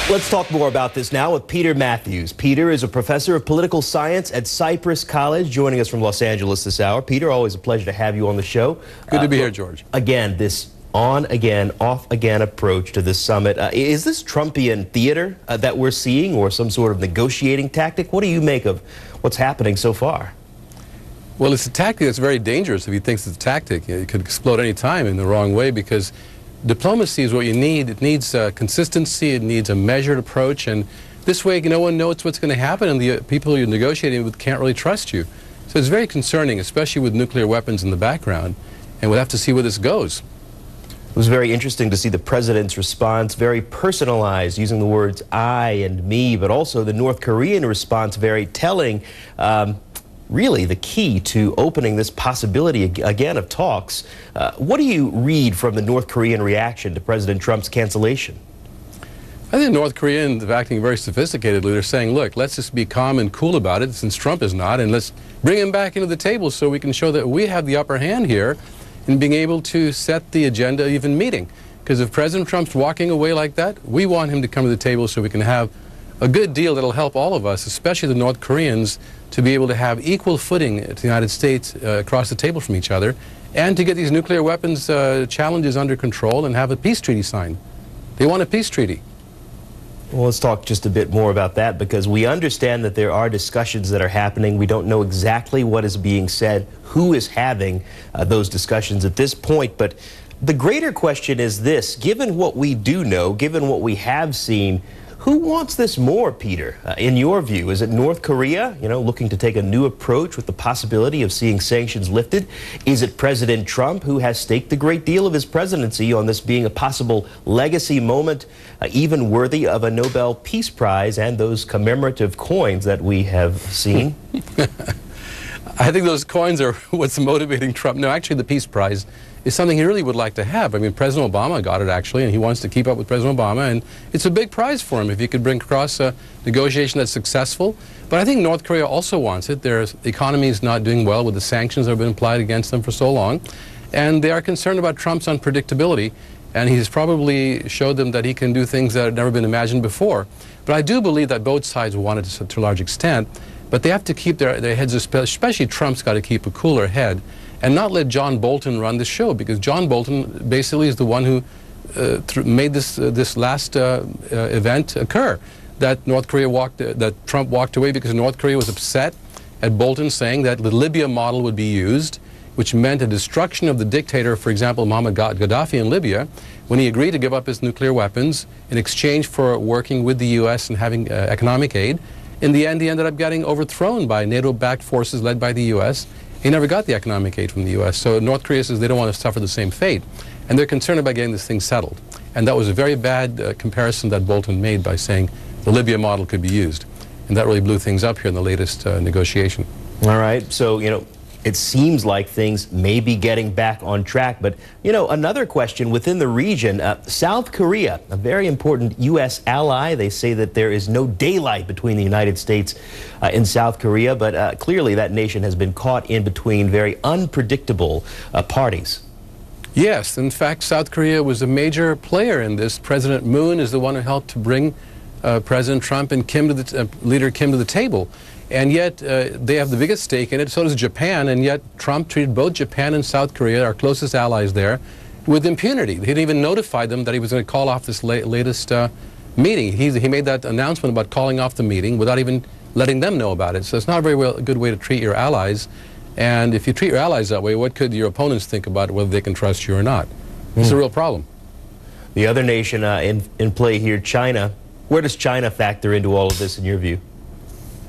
Let's talk more about this now with Peter Mathews. Peter is a professor of political science at Cypress College, joining us from Los Angeles this hour. Peter, always a pleasure to have you on the show. Good to be here, George. Again, this on-again, off-again approach to this summit. Is this Trumpian theater that we're seeing, or some sort of negotiating tactic? What do you make of what's happening so far? Well, it's a tactic that's very dangerous if he thinks it's a tactic. It could explode any time in the wrong way, because diplomacy is what you need. It needs consistency. It needs a measured approach. And this way, no one knows what's going to happen, and the people you're negotiating with can't really trust you. So it's very concerning, especially with nuclear weapons in the background. And we'll have to see where this goes. It was very interesting to see the president's response, very personalized, using the words I and me, but also the North Korean response, very telling. Really the key to opening this possibility again of talks. What do you read from the North Korean reaction to President Trump's cancellation? I think North Koreans are acting very sophisticatedly. They're saying, look, let's just be calm and cool about it, since Trump is not, and let's bring him back into the table so we can show that we have the upper hand here in being able to set the agenda of even meeting. Because if President Trump's walking away like that, we want him to come to the table so we can have a good deal that'll help all of us, especially the North Koreans, to be able to have equal footing to the United States across the table from each other, and to get these nuclear weapons challenges under control and have a peace treaty signed. They want a peace treaty. Well, let's talk just a bit more about that, because we understand that there are discussions that are happening. We don't know exactly what is being said, who is having those discussions at this point. But the greater question is this: given what we do know, given what we have seen, who wants this more, Peter, in your view? Is it North Korea, looking to take a new approach with the possibility of seeing sanctions lifted? Is it President Trump, who has staked a great deal of his presidency on this being a possible legacy moment, even worthy of a Nobel Peace Prize and those commemorative coins that we have seen? I think those coins are what's motivating Trump. No, actually, the Peace Prize is something he really would like to have. I mean, President Obama got it, actually, and he wants to keep up with President Obama, and it's a big prize for him if he could bring across a negotiation that's successful. But I think North Korea also wants it. Their economy is not doing well with the sanctions that have been applied against them for so long, and they are concerned about Trump's unpredictability, and he's probably showed them that he can do things that have never been imagined before. But I do believe that both sides want it to a large extent, but they have to keep their heads, especially Trump's got to keep a cooler head and not let John Bolton run the show, because John Bolton basically is the one who made this last event occur. That Trump walked away because North Korea was upset at Bolton saying that the Libya model would be used, which meant a destruction of the dictator, for example, Muammar Gaddafi in Libya, when he agreed to give up his nuclear weapons in exchange for working with the U.S. and having economic aid. In the end, he ended up getting overthrown by NATO-backed forces led by the U.S. He never got the economic aid from the U.S. So North Korea says they don't want to suffer the same fate. And they're concerned about getting this thing settled. And that was a very bad comparison that Bolton made by saying the Libya model could be used. And that really blew things up here in the latest negotiation. All right. So, it seems like things may be getting back on track. But, another question within the region, South Korea, a very important U.S. ally. They say that there is no daylight between the United States and South Korea. But clearly that nation has been caught in between very unpredictable parties. Yes. In fact, South Korea was a major player in this. President Moon is the one who helped to bring President Trump and leader Kim to the table. And yet they have the biggest stake in it. So does Japan. And yet Trump treated both Japan and South Korea, our closest allies there, with impunity. He didn't even notify them that he was going to call off this latest meeting. He made that announcement about calling off the meeting without even letting them know about it. So it's not a very good way to treat your allies. And if you treat your allies that way, what could your opponents think about whether they can trust you or not? It's a real problem. The other nation in play here, China. Where does China factor into all of this in your view?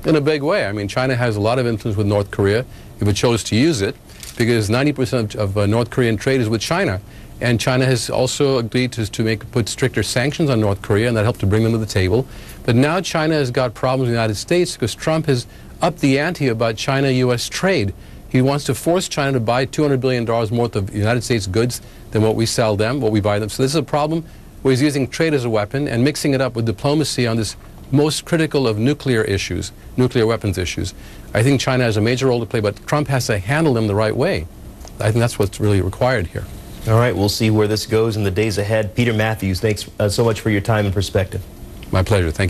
In a big way. I mean, China has a lot of influence with North Korea if it chose to use it, because 90% of North Korean trade is with China. And China has also agreed to put stricter sanctions on North Korea, and that helped to bring them to the table. But now China has got problems with the United States because Trump has upped the ante about China-U.S. trade. He wants to force China to buy $200 billion worth of United States goods than what we sell them, what we buy them. So this is a problem where he's using trade as a weapon and mixing it up with diplomacy on this most critical of nuclear issues, nuclear weapons issues. I think China has a major role to play, but Trump has to handle them the right way. I think that's what's really required here. All right, we'll see where this goes in the days ahead. Peter Mathews, thanks so much for your time and perspective. My pleasure. Thank you.